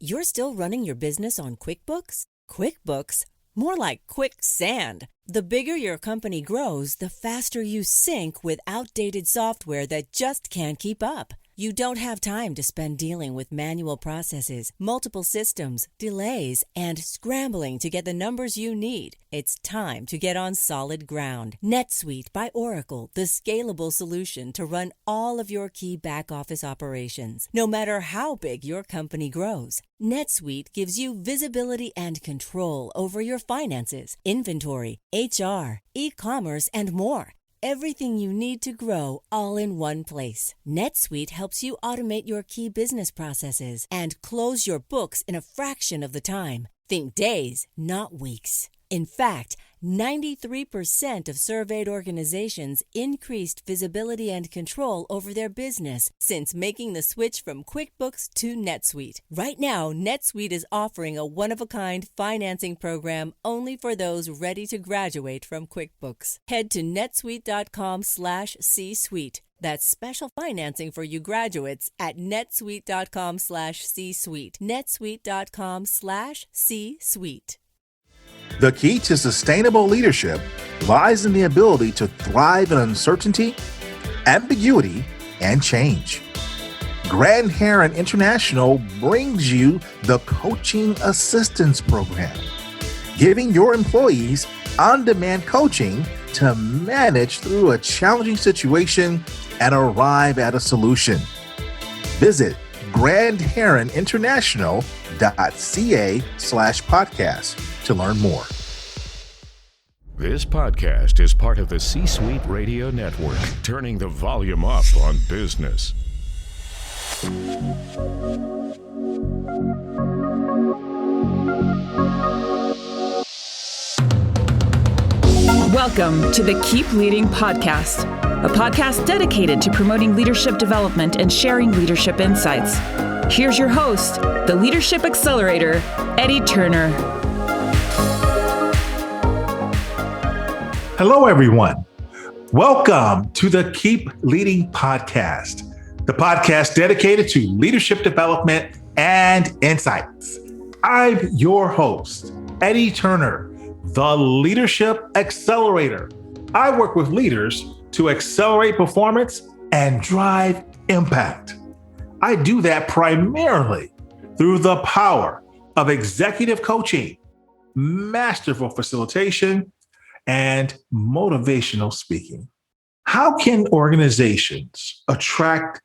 You're still running your business on QuickBooks? QuickBooks? More like quicksand. The bigger your company grows, the faster you sync with outdated software that just can't keep up. You don't have time to spend dealing with manual processes, multiple systems, delays, and scrambling to get the numbers you need. It's time to get on solid ground. NetSuite by Oracle, the scalable solution to run all of your key back-office operations, no matter how big your company grows. NetSuite gives you visibility and control over your finances, inventory, HR, e-commerce, and more. Everything you need to grow all in one place. NetSuite helps you automate your key business processes and close your books in a fraction of the time. Think days, not weeks. In fact, 93% of surveyed organizations increased visibility and control over their business since making the switch from QuickBooks to NetSuite. Right now, NetSuite is offering a one-of-a-kind financing program only for those ready to graduate from QuickBooks. Head to netsuite.com/C-Suite. That's special financing for you graduates at netsuite.com/C-Suite. netsuite.com/C-Suite. The key to sustainable leadership lies in the ability to thrive in uncertainty, ambiguity, and change. Grand Heron International brings you the Coaching Assistance Program, giving your employees on-demand coaching to manage through a challenging situation and arrive at a solution. Visit grandheroninternational.ca/podcast to learn more. This podcast is part of the C-Suite Radio Network, turning the volume up on business. Welcome to the Keep Leading Podcast, a podcast dedicated to promoting leadership development and sharing leadership insights. Here's your host, the Leadership Accelerator, Eddie Turner. Hello, everyone. Welcome to the Keep Leading Podcast, the podcast dedicated to leadership development and insights. I'm your host, Eddie Turner, the Leadership Accelerator. I work with leaders to accelerate performance and drive impact. I do that primarily through the power of executive coaching, masterful facilitation, and motivational speaking. How can organizations attract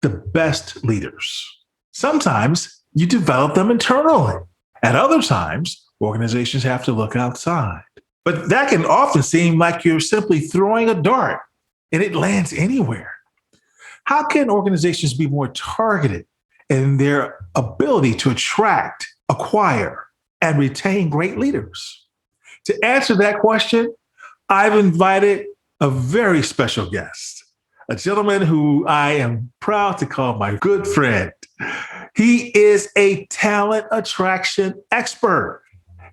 the best leaders? Sometimes you develop them internally. At other times, organizations have to look outside. But that can often seem like you're simply throwing a dart and it lands anywhere. How can organizations be more targeted in their ability to attract, acquire, and retain great leaders? To answer that question, I've invited a very special guest, a gentleman who I am proud to call my good friend. He is a talent attraction expert.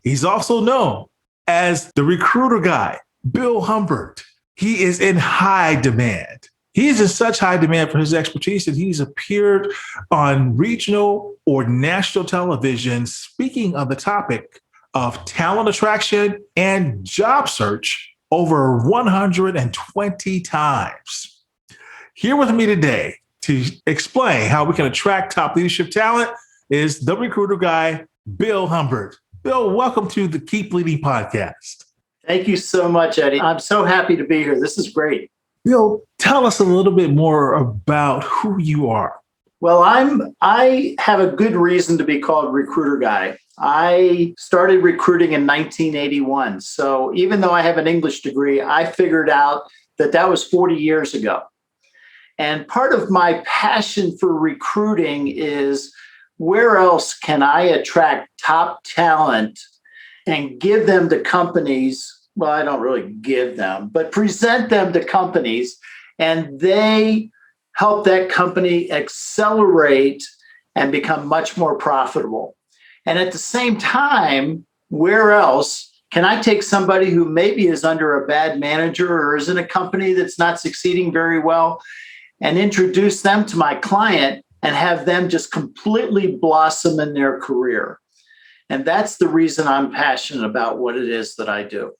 He's also known as the recruiter guy, Bill Humbert. He is in high demand. He is in such high demand for his expertise that he's appeared on regional or national television speaking of the topic of talent attraction and job search over 120 times. Here with me today to explain how we can attract top leadership talent is the recruiter guy, Bill Humbert. Bill, welcome to the Keep Leading Podcast. Thank you so much, Eddie. I'm so happy to be here. This is great. Bill, tell us a little bit more about who you are. Well, I have a good reason to be called recruiter guy. I started recruiting in 1981. So even though I have an English degree, I figured out that was 40 years ago. And part of my passion for recruiting is where else can I attract top talent and give them to companies? Well, I don't really give them, but present them to companies, and they help that company accelerate and become much more profitable. And at the same time, where else can I take somebody who maybe is under a bad manager or is in a company that's not succeeding very well and introduce them to my client and have them just completely blossom in their career. And that's the reason I'm passionate about what it is that I do.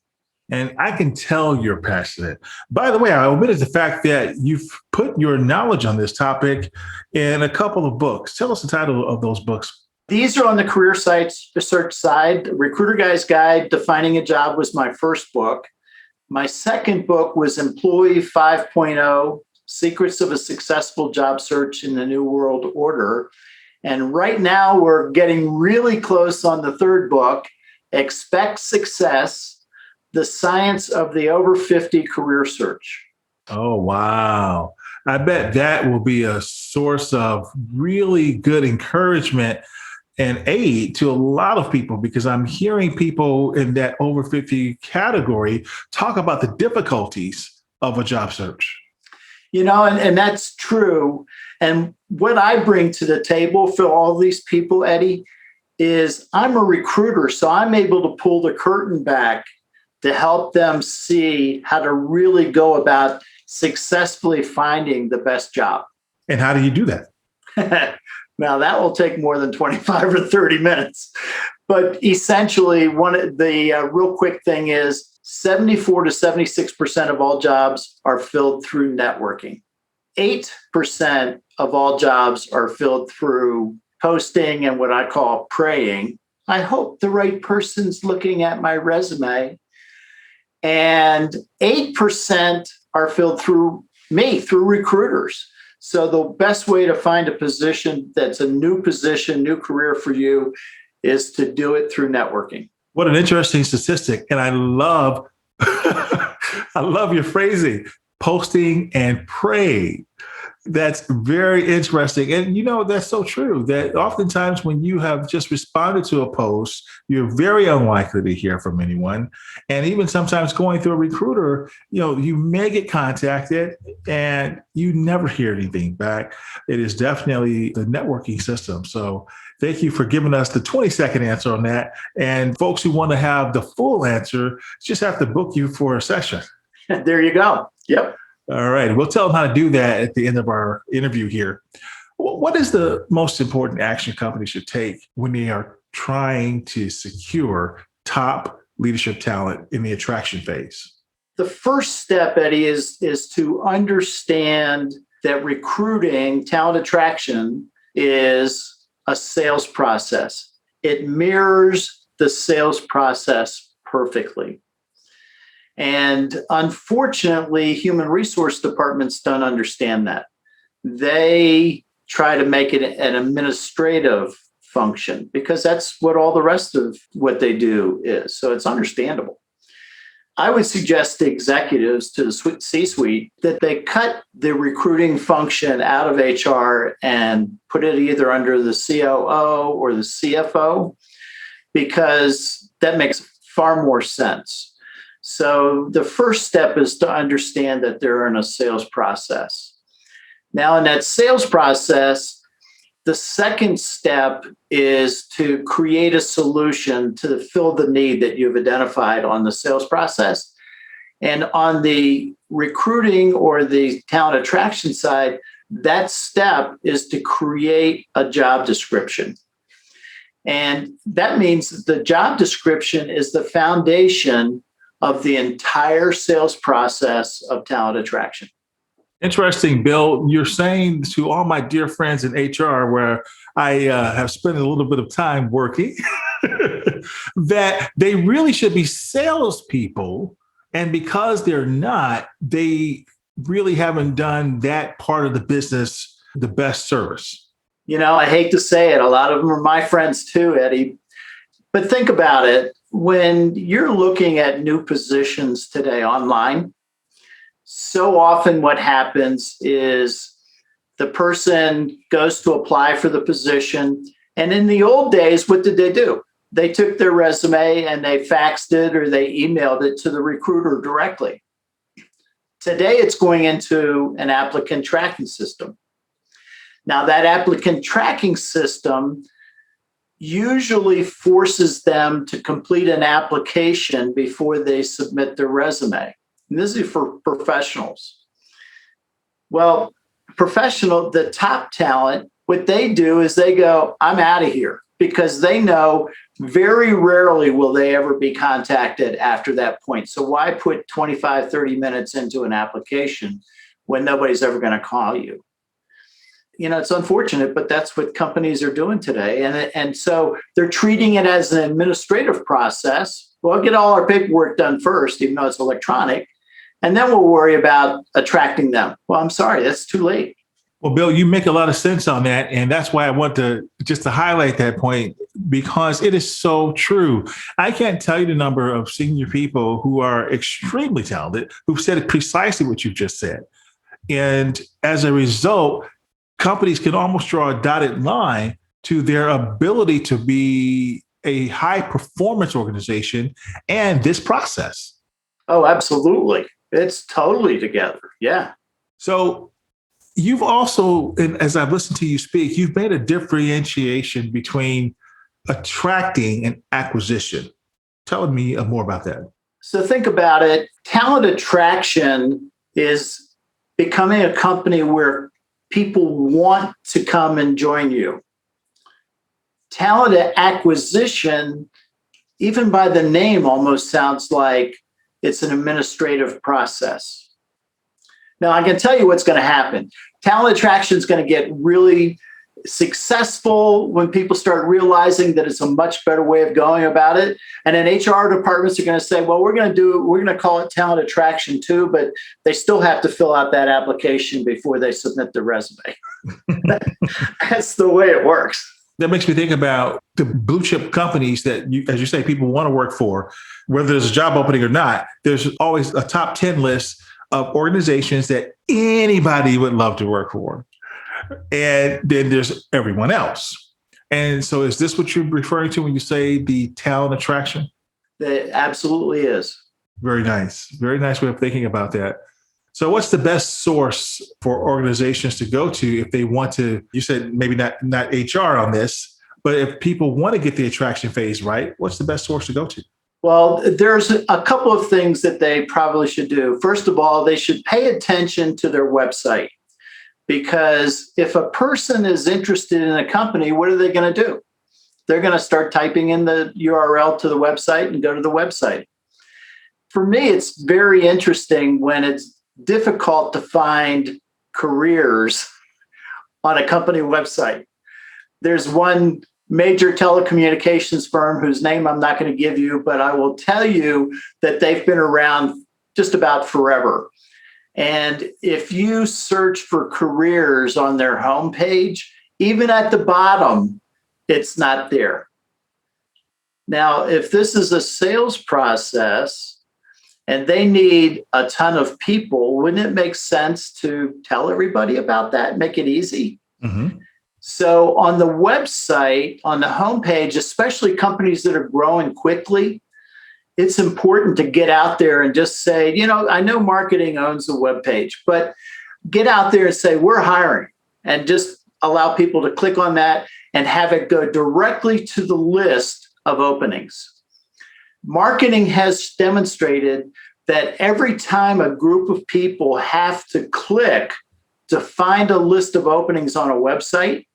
And I can tell you're passionate. By the way, I omitted the fact that you've put your knowledge on this topic in a couple of books. Tell us the title of those books. These are on the career search side. Recruiter Guy's Guide, Defining a Job was my first book. My second book was Employee 5.0, Secrets of a Successful Job Search in the New World Order. And right now we're getting really close on the third book, Expect Success, The Science of the Over 50 Career Search. Oh, wow. I bet that will be a source of really good encouragement and aid to a lot of people, because I'm hearing people in that over 50 category talk about the difficulties of a job search. And that's true. And what I bring to the table for all these people, Eddie, is I'm a recruiter, so I'm able to pull the curtain back to help them see how to really go about successfully finding the best job. And how do you do that? Now, that will take more than 25 or 30 minutes. But essentially, one of the real quick thing is 74 to 76% of all jobs are filled through networking. 8% of all jobs are filled through posting and what I call praying. I hope the right person's looking at my resume. And 8% are filled through me, through recruiters. So the best way to find a position that's a new position, new career for you, is to do it through networking. What an interesting statistic. And I love your phrasing, posting and praying. That's very interesting. And, that's so true that oftentimes when you have just responded to a post, you're very unlikely to hear from anyone. And even sometimes going through a recruiter, you may get contacted and you never hear anything back. It is definitely the networking system. So thank you for giving us the 20-second answer on that. And folks who want to have the full answer just have to book you for a session. There you go. Yep. All right. We'll tell them how to do that at the end of our interview here. What is the most important action companies should take when they are trying to secure top leadership talent in the attraction phase? The first step, Eddie, is to understand that recruiting, talent attraction, is a sales process. It mirrors the sales process perfectly. And unfortunately, human resource departments don't understand that. They try to make it an administrative function because that's what all the rest of what they do is. So it's understandable. I would suggest to executives, to the C-suite, that they cut the recruiting function out of HR and put it either under the COO or the CFO, because that makes far more sense. So the first step is to understand that they're in a sales process. Now, in that sales process, the second step is to create a solution to fill the need that you've identified on the sales process. And on the recruiting or the talent attraction side, that step is to create a job description. And that means that the job description is the foundation of the entire sales process of talent attraction. Interesting, Bill. You're saying to all my dear friends in HR, where I have spent a little bit of time working, that they really should be salespeople. And because they're not, they really haven't done that part of the business the best service. I hate to say it, a lot of them are my friends too, Eddie. But think about it. When you're looking at new positions today online, so often what happens is the person goes to apply for the position. And in the old days, what did they do? They took their resume and they faxed it or they emailed it to the recruiter directly. Today, it's going into an applicant tracking system. Now, that applicant tracking system usually forces them to complete an application before they submit their resume. And this is for professionals. Well, the top talent what they do is they go, I'm out of here, because they know very rarely will they ever be contacted after that point. So why put 25, 30 minutes into an application when nobody's ever going to call you? It's unfortunate, but that's what companies are doing today. And so they're treating it as an administrative process. We'll get all our paperwork done first, even though it's electronic, and then we'll worry about attracting them. Well, I'm sorry, that's too late. Well, Bill, you make a lot of sense on that. And that's why I want to just to highlight that point, because it is so true. I can't tell you the number of senior people who are extremely talented, who've said precisely what you just said. And as a result, companies can almost draw a dotted line to their ability to be a high performance organization and this process. Oh, absolutely. It's totally together. Yeah. So you've also, and as I've listened to you speak, you've made a differentiation between attracting and acquisition. Tell me more about that. So think about it. Talent attraction is becoming a company where people want to come and join you. Talent acquisition, even by the name, almost sounds like it's an administrative process. Now, I can tell you what's going to happen. Talent attraction is going to get really successful when people start realizing that it's a much better way of going about it. And then HR departments are going to say, well, we're going to call it talent attraction too, but they still have to fill out that application before they submit the resume. That's the way it works. That makes me think about the blue chip companies that, as you say, people want to work for, whether there's a job opening or not. There's always a top 10 list of organizations that anybody would love to work for. And then there's everyone else. And so is this what you're referring to when you say the talent attraction? It absolutely is. Very nice. Very nice way of thinking about that. So what's the best source for organizations to go to if they want to, you said maybe not HR on this, but if people want to get the attraction phase right, what's the best source to go to? Well, there's a couple of things that they probably should do. First of all, they should pay attention to their website, because if a person is interested in a company, what are they going to do? They're going to start typing in the URL to the website and go to the website. For me, it's very interesting when it's difficult to find careers on a company website. There's one major telecommunications firm whose name I'm not going to give you, but I will tell you that they've been around just about forever. And if you search for careers on their homepage, even at the bottom, it's not there. Now, if this is a sales process and they need a ton of people, wouldn't it make sense to tell everybody about that, make it easy? Mm-hmm. So on the website, on the homepage, especially companies that are growing quickly, it's important to get out there and just say, I know marketing owns the webpage, but get out there and say, we're hiring, and just allow people to click on that and have it go directly to the list of openings. Marketing has demonstrated that every time a group of people have to click to find a list of openings on a website,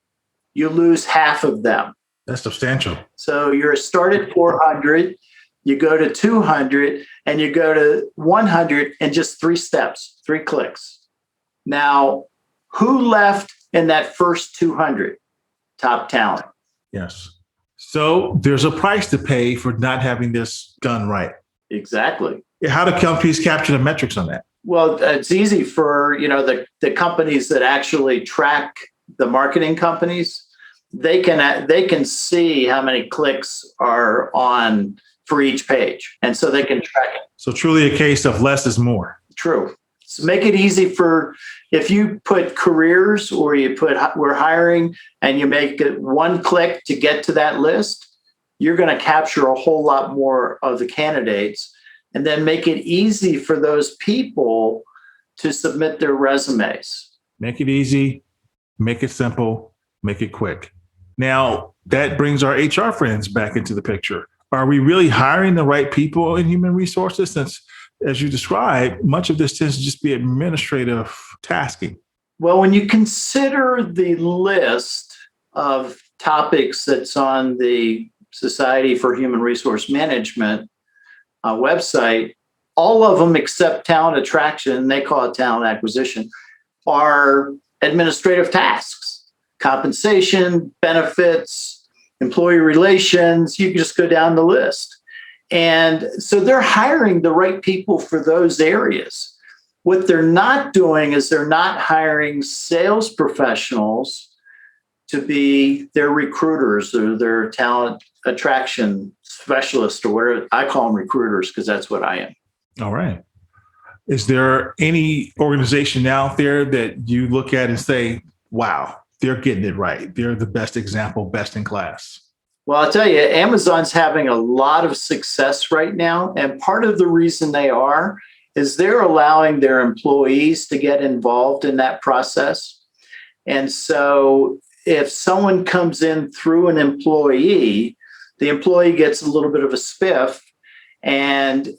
you lose half of them. That's substantial. So you're start at 400, you go to 200, and you go to 100 in just 3 steps, 3 clicks. Now, who left in that first 200? Top talent. Yes. So there's a price to pay for not having this done right. Exactly. How do companies capture the metrics on that? Well, it's easy for the companies that actually track the marketing companies. They can see how many clicks are on for each page, and so they can track it. So truly a case of less is more. True. So make it easy for, if you put careers or you put we're hiring and you make it 1 click to get to that list, you're going to capture a whole lot more of the candidates, and then make it easy for those people to submit their resumes. Make it easy, make it simple, make it quick. Now, that brings our HR friends back into the picture. Are we really hiring the right people in human resources? Since, as you described, much of this tends to just be administrative tasking. Well, when you consider the list of topics that's on the Society for Human Resource Management website, all of them except talent attraction, they call it talent acquisition, are administrative tasks, compensation, benefits, employee relations. You can just go down the list. And so they're hiring the right people for those areas. What they're not doing is they're not hiring sales professionals to be their recruiters or their talent attraction specialists, or whatever. I call them recruiters because that's what I am. All right. Is there any organization out there that you look at and say, wow, they're getting it right? They're the best example, best in class. Well, I'll tell you, Amazon's having a lot of success right now. And part of the reason they are is they're allowing their employees to get involved in that process. And so if someone comes in through an employee, the employee gets a little bit of a spiff, and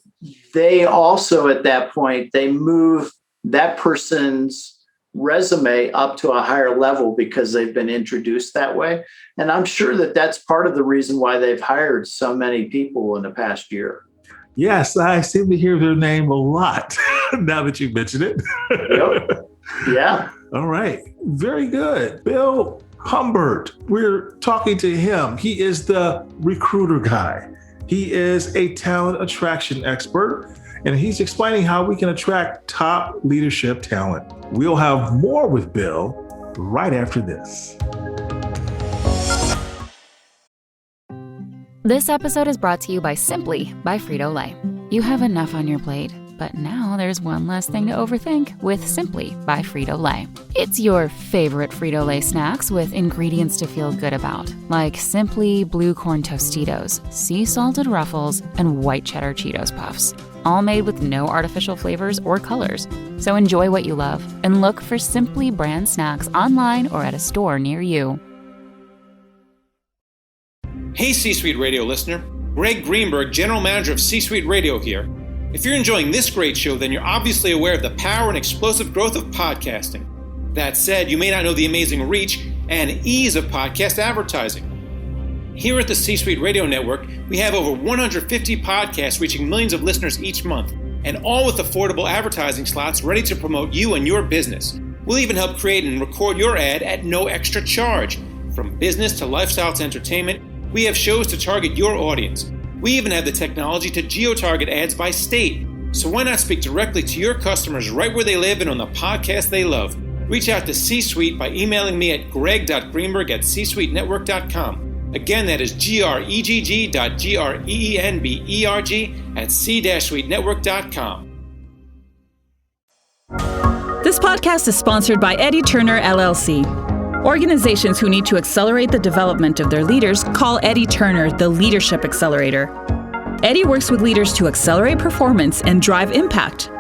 they also at that point, they move that person's resume up to a higher level because they've been introduced that way. And I'm sure that that's part of the reason why they've hired so many people in the past year. Yes, I seem to hear their name a lot now that you mention it. Yep. Yeah. All right. Very good. Bill Humbert, we're talking to him. He is the recruiter guy. He is a talent attraction expert, and he's explaining how we can attract top leadership talent. We'll have more with Bill right after this. This episode is brought to you by Simply by Frito-Lay. You have enough on your plate, but now there's one less thing to overthink with Simply by Frito-Lay. It's your favorite Frito-Lay snacks with ingredients to feel good about, like Simply Blue Corn Tostitos, Sea Salted Ruffles, and White Cheddar Cheetos Puffs. All made with no artificial flavors or colors. So enjoy what you love and look for Simply brand snacks online or at a store near you. Hey C-Suite Radio listener, Greg Greenberg, General Manager of C-Suite Radio here. If you're enjoying this great show, then you're obviously aware of the power and explosive growth of podcasting. That said, you may not know the amazing reach and ease of podcast advertising. Here at the C-Suite Radio Network, we have over 150 podcasts reaching millions of listeners each month, and all with affordable advertising slots ready to promote you and your business. We'll even help create and record your ad at no extra charge. From business to lifestyle to entertainment, we have shows to target your audience. We even have the technology to geo-target ads by state. So why not speak directly to your customers right where they live and on the podcast they love? Reach out to C-Suite by emailing me at greg.greenberg@csuitenetwork.com. Again, that is gregg.greenberg@c-suitenetwork.com. This podcast is sponsored by Eddie Turner, LLC. Organizations who need to accelerate the development of their leaders call Eddie Turner the Leadership Accelerator. Eddie works with leaders to accelerate performance and drive impact.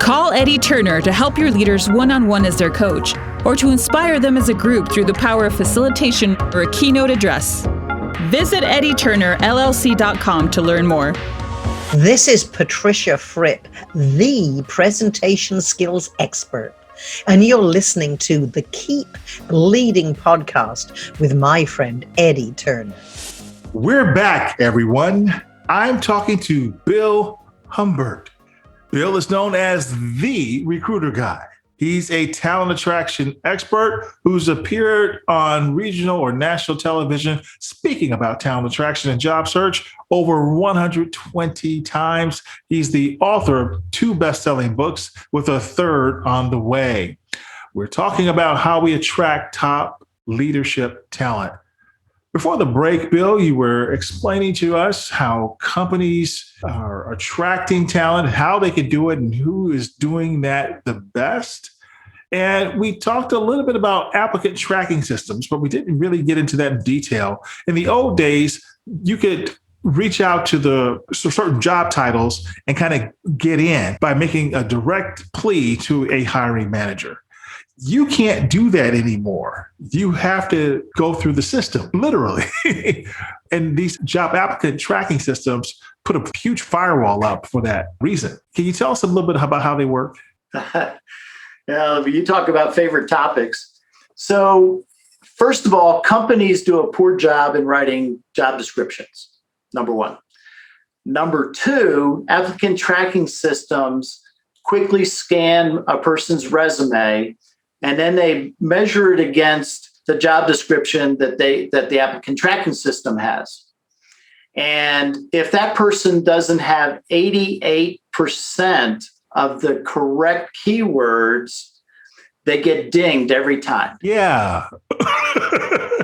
Call Eddie Turner to help your leaders one-on-one as their coach, or to inspire them as a group through the power of facilitation or a keynote address. Visit EddieTurnerLLC.com to learn more. This is Patricia Fripp, the presentation skills expert. And you're listening to the Keep Leading podcast with my friend, Eddie Turner. We're back, everyone. I'm talking to Bill Humbert. Bill is known as the recruiter guy. He's a talent attraction expert who's appeared on regional or national television speaking about talent attraction and job search over 120 times. He's the author of 2 best-selling books with a 3rd on the way. We're talking about how we attract top leadership talent. Before the break, Bill, you were explaining to us how companies are attracting talent, how they can do it, and who is doing that the best. And we talked a little bit about applicant tracking systems, but we didn't really get into that in detail. In the old days, you could reach out to the certain job titles and kind of get in by making a direct plea to a hiring manager. You can't do that anymore. You have to go through the system, literally. And these job applicant tracking systems put a huge firewall up for that reason. Can you tell us a little bit about how they work? You talk about favorite topics. So first of all, companies do a poor job in writing job descriptions, number one. Number two, applicant tracking systems quickly scan a person's resume, and then they measure it against the job description that the applicant tracking system has. And if that person doesn't have 88% of the correct keywords, they get dinged every time. Yeah.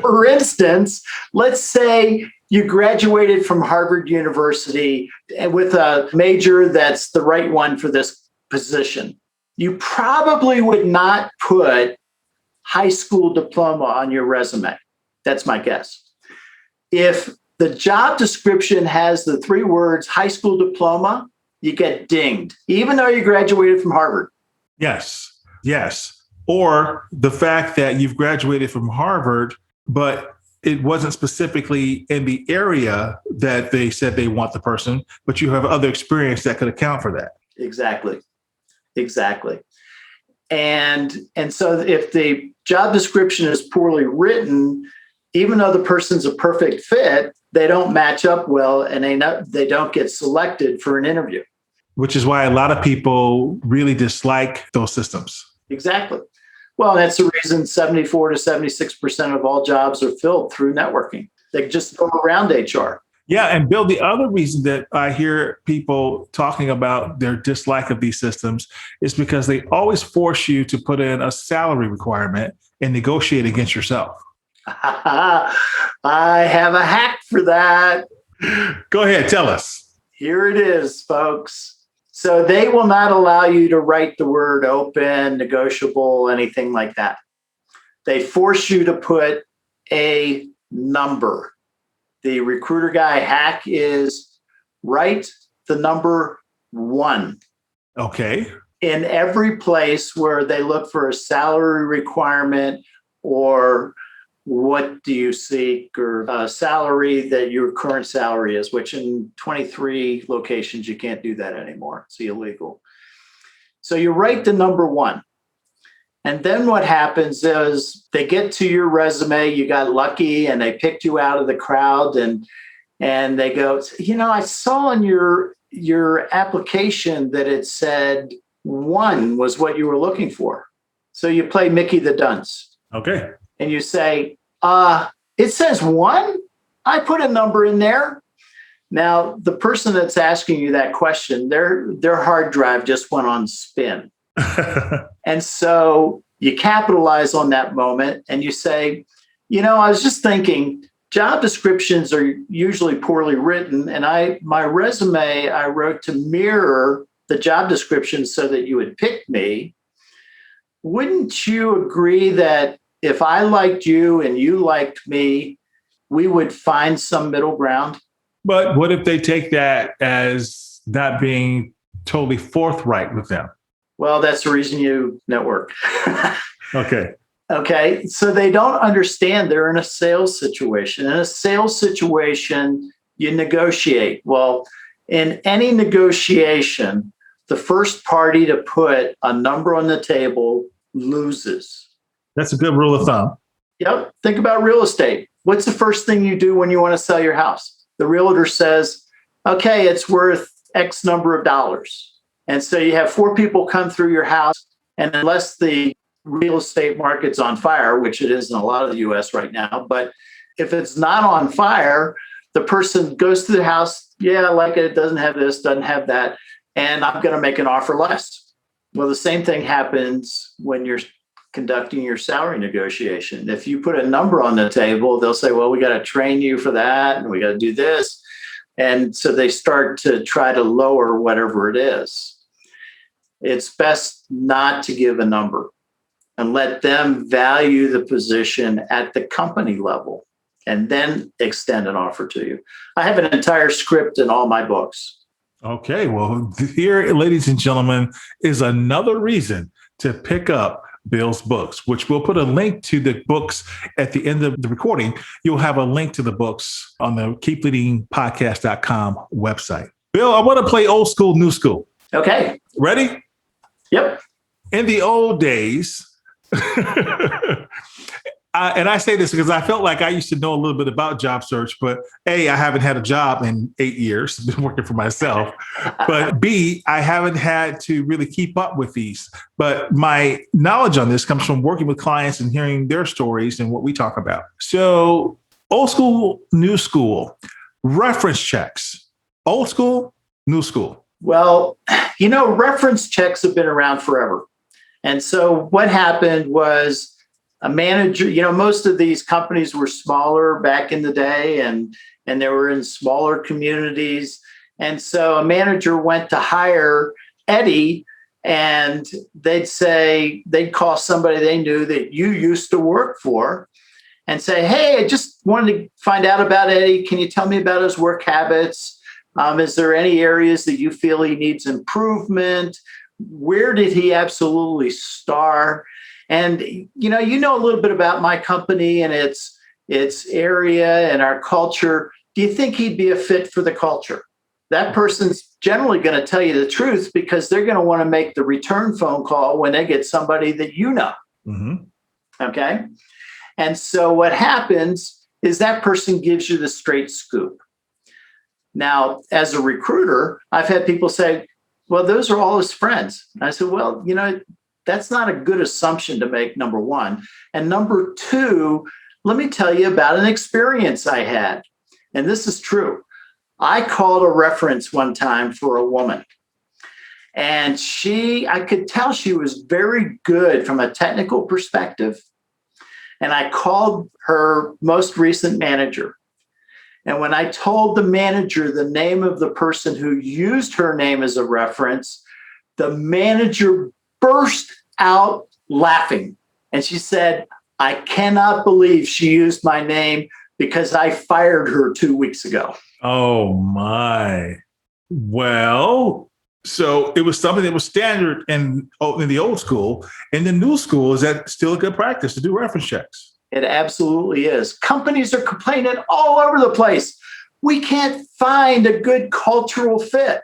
For instance, let's say you graduated from Harvard University with a major that's the right one for this position. You probably would not put high school diploma on your resume. That's my guess. If the job description has the 3 words high school diploma, you get dinged, even though you graduated from Harvard. Yes. Or the fact that you've graduated from Harvard, but it wasn't specifically in the area that they said they want the person, but you have other experience that could account for that. Exactly. And so if the job description is poorly written, even though the person's a perfect fit, they don't match up well, and they don't get selected for an interview. Which is why a lot of people really dislike those systems. Exactly. Well, that's the reason 74 to 76% of all jobs are filled through networking. They just go around HR. Yeah. And Bill, the other reason that I hear people talking about their dislike of these systems is because they always force you to put in a salary requirement and negotiate against yourself. I have a hack for that. Go ahead. Tell us. Here it is, folks. So they will not allow you to write the word open, negotiable, anything like that. They force you to put a number. The recruiter guy hack is write the number 1. Okay. In every place where they look for a salary requirement or what do you seek or a salary that your current salary is, which in 23 locations, you can't do that anymore. It's illegal. So you write the number 1. And then what happens is they get to your resume, you got lucky and they picked you out of the crowd and they go, I saw in your application that it said 1 was what you were looking for. So you play Mickey the Dunce. Okay. And you say, it says 1? I put a number in there. Now, the person that's asking you that question, their hard drive just went on spin. And so you capitalize on that moment and you say, I was just thinking, job descriptions are usually poorly written. And my resume, I wrote to mirror the job description so that you would pick me. Wouldn't you agree that if I liked you and you liked me, we would find some middle ground? But what if they take that as not being totally forthright with them? Well, that's the reason you network. Okay. So they don't understand they're in a sales situation. In a sales situation, you negotiate. Well, in any negotiation, the first party to put a number on the table loses. That's a good rule of thumb. Yep. Think about real estate. What's the first thing you do when you want to sell your house? The realtor says, okay, it's worth X number of dollars. And so you have 4 people come through your house, and unless the real estate market's on fire, which it is in a lot of the US right now, but if it's not on fire, the person goes to the house, yeah, I like it, it doesn't have this, doesn't have that, and I'm going to make an offer less. Well, the same thing happens when you're conducting your salary negotiation. If you put a number on the table, they'll say, well, we got to train you for that, and we got to do this. And so they start to try to lower whatever it is. It's best not to give a number and let them value the position at the company level and then extend an offer to you. I have an entire script in all my books. Okay. Well, here, ladies and gentlemen, is another reason to pick up Bill's books, which we'll put a link to the books at the end of the recording. You'll have a link to the books on the keepleadingpodcast.com website. Bill, I want to play old school, new school. Okay. Ready? Yep. in the old days, and I say this because I felt like I used to know a little bit about job search, but A, I haven't had a job in 8 years, been working for myself. But B, I haven't had to really keep up with these. But my knowledge on this comes from working with clients and hearing their stories and what we talk about. So old school, new school, reference checks, old school, new school. Well, reference checks have been around forever. And so what happened was a manager, most of these companies were smaller back in the day and they were in smaller communities. And so a manager went to hire Eddie and they'd call somebody they knew that you used to work for and say, hey, I just wanted to find out about Eddie. Can you tell me about his work habits? Is there any areas that you feel he needs improvement? Where did he absolutely star? And, you know a little bit about my company and its area and our culture. Do you think he'd be a fit for the culture? That person's generally going to tell you the truth because they're going to want to make the return phone call when they get somebody that you know. Mm-hmm. Okay. And so what happens is that person gives you the straight scoop. Now, as a recruiter, I've had people say, well, those are all his friends. And I said, well, that's not a good assumption to make, number one. And number two, let me tell you about an experience I had. And this is true. I called a reference one time for a woman. And I could tell she was very good from a technical perspective. And I called her most recent manager. And when I told the manager the name of the person who used her name as a reference, the manager burst out laughing. And she said, I cannot believe she used my name because I fired her 2 weeks ago. Oh, my. Well, so it was something that was standard in the old school. In the new school, is that still a good practice to do reference checks? It absolutely is. Companies are complaining all over the place. We can't find a good cultural fit.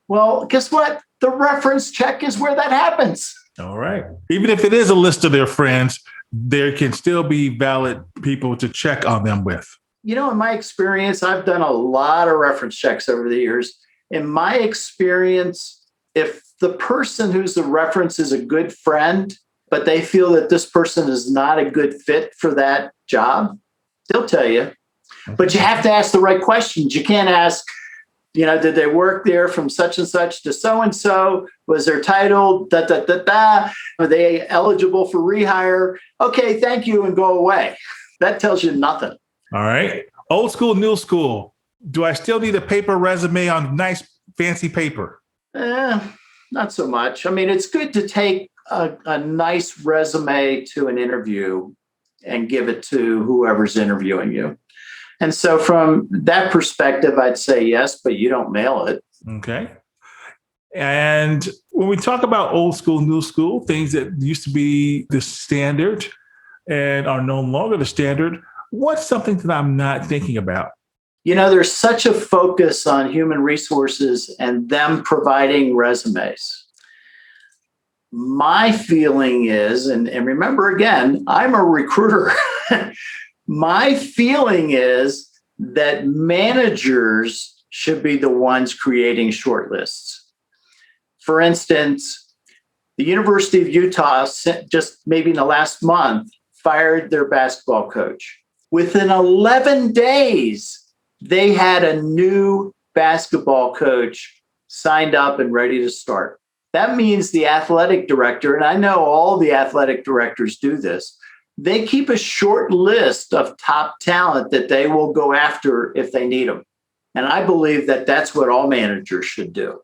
Well, guess what? The reference check is where that happens. All right. Even if it is a list of their friends, there can still be valid people to check on them with. In my experience, I've done a lot of reference checks over the years. In my experience, if the person who's the reference is a good friend, but they feel that this person is not a good fit for that job, they'll tell you. But you have to ask the right questions. You can't ask, did they work there from such and such to so-and-so? Was their title, da-da-da-da? Are they eligible for rehire? Okay, thank you, and go away. That tells you nothing. All right. Old school, new school. Do I still need a paper resume on nice, fancy paper? Not so much. I mean, it's good to take a nice resume to an interview and give it to whoever's interviewing you. And so from that perspective, I'd say yes, but you don't mail it. Okay. And when we talk about old school, new school, things that used to be the standard and are no longer the standard, what's something that I'm not thinking about? There's such a focus on human resources and them providing resumes. My feeling is, and remember again, I'm a recruiter. My feeling is that managers should be the ones creating shortlists. For instance, the University of Utah, just maybe in the last month, fired their basketball coach. Within 11 days, they had a new basketball coach signed up and ready to start. That means the athletic director, and I know all the athletic directors do this, they keep a short list of top talent that they will go after if they need them. And I believe that that's what all managers should do.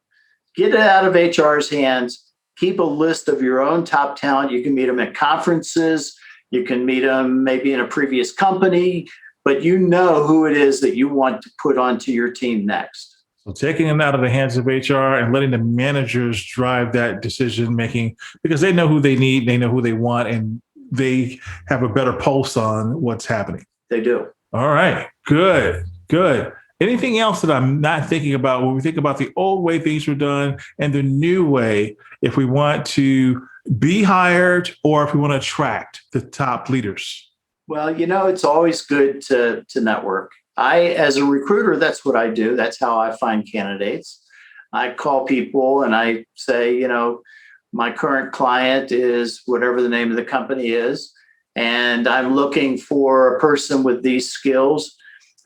Get it out of HR's hands. Keep a list of your own top talent. You can meet them at conferences. You can meet them maybe in a previous company, but you know who it is that you want to put onto your team next. So taking them out of the hands of HR and letting the managers drive that decision making because they know who they need, they know who they want, and they have a better pulse on what's happening. They do. All right. Good. Anything else that I'm not thinking about when we think about the old way things were done and the new way, if we want to be hired or if we want to attract the top leaders? Well, it's always good to network. As a recruiter, that's what I do. That's how I find candidates. I call people and I say, my current client is whatever the name of the company is, and I'm looking for a person with these skills.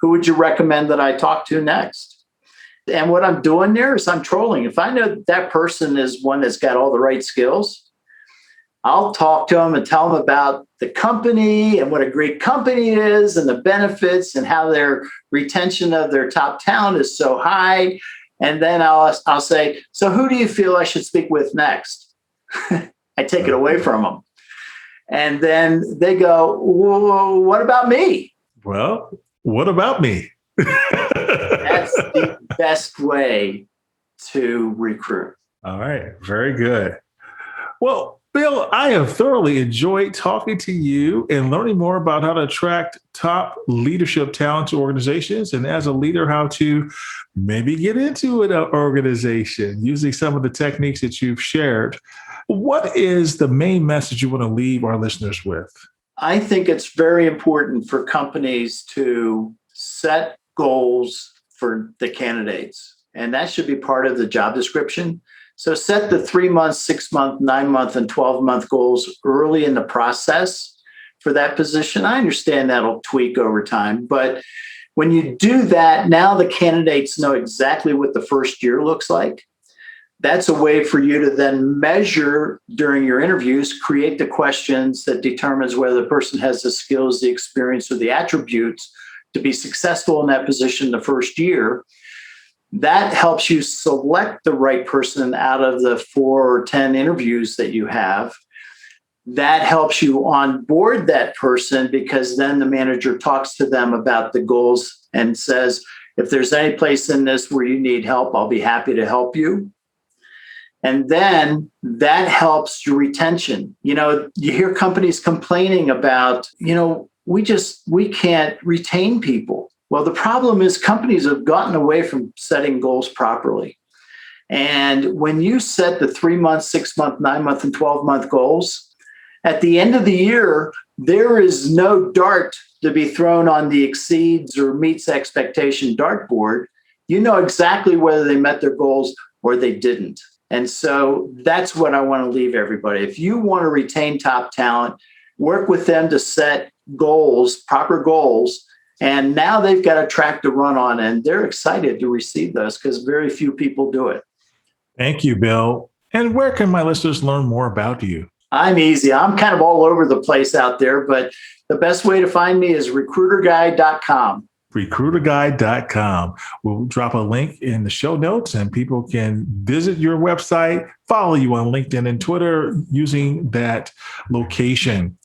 Who would you recommend that I talk to next? And what I'm doing there is I'm trolling. If I know that person is one that's got all the right skills, I'll talk to them and tell them about the company and what a great company is and the benefits and how their retention of their top talent is so high. And then I'll say, so who do you feel I should speak with next? I take it away from them. And then they go, whoa, what about me? Well, what about me? That's the best way to recruit. All right. Very good. Well, Bill, I have thoroughly enjoyed talking to you and learning more about how to attract top leadership talent to organizations, and as a leader, how to maybe get into an organization using some of the techniques that you've shared. What is the main message you want to leave our listeners with? I think it's very important for companies to set goals for the candidates, and that should be part of the job description. So set the 3-month, 6-month, 9-month, and 12-month goals early in the process for that position. I understand that'll tweak over time, but when you do that, now the candidates know exactly what the first year looks like. That's a way for you to then measure during your interviews, create the questions that determines whether the person has the skills, the experience, or the attributes to be successful in that position the first year. That helps you select the right person out of the 4 or 10 interviews that you have. That helps you onboard that person because then the manager talks to them about the goals and says, if there's any place in this where you need help, I'll be happy to help you. And then that helps your retention. You hear companies complaining about, we can't retain people. Well, the problem is companies have gotten away from setting goals properly. And when you set the 3-month, 6-month, 9-month, and 12-month goals, at the end of the year, there is no dart to be thrown on the exceeds or meets expectation dartboard. You know exactly whether they met their goals or they didn't. And so that's what I want to leave everybody. If you want to retain top talent, work with them to set goals, proper goals. And now they've got a track to run on, and they're excited to receive those because very few people do it. Thank you, Bill. And where can my listeners learn more about you? I'm easy. I'm kind of all over the place out there, but the best way to find me is recruiterguy.com. Recruiterguy.com. We'll drop a link in the show notes and people can visit your website, follow you on LinkedIn and Twitter using that location.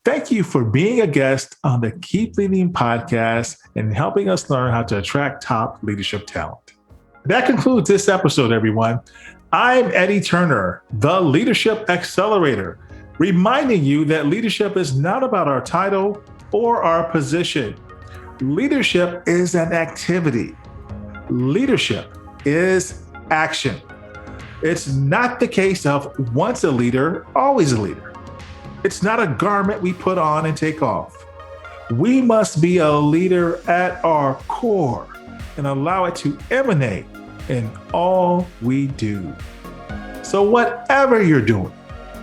Thank you for being a guest on the Keep Leading podcast and helping us learn how to attract top leadership talent. That concludes this episode, everyone. I'm Eddie Turner, the Leadership Accelerator, reminding you that leadership is not about our title or our position. Leadership is an activity. Leadership is action. It's not the case of once a leader, always a leader. It's not a garment we put on and take off. We must be a leader at our core and allow it to emanate in all we do. So whatever you're doing,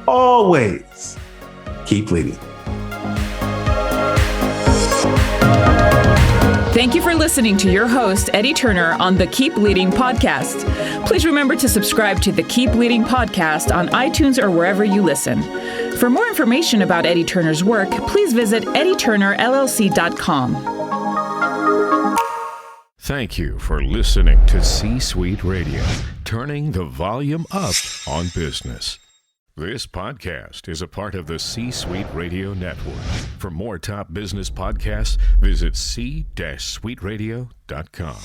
always keep leading. Thank you for listening to your host, Eddie Turner, on the Keep Leading podcast. Please remember to subscribe to the Keep Leading podcast on iTunes or wherever you listen. For more information about Eddie Turner's work, please visit eddieturnerllc.com. Thank you for listening to C-Suite Radio, turning the volume up on business. This podcast is a part of the C-Suite Radio Network. For more top business podcasts, visit c-suiteradio.com.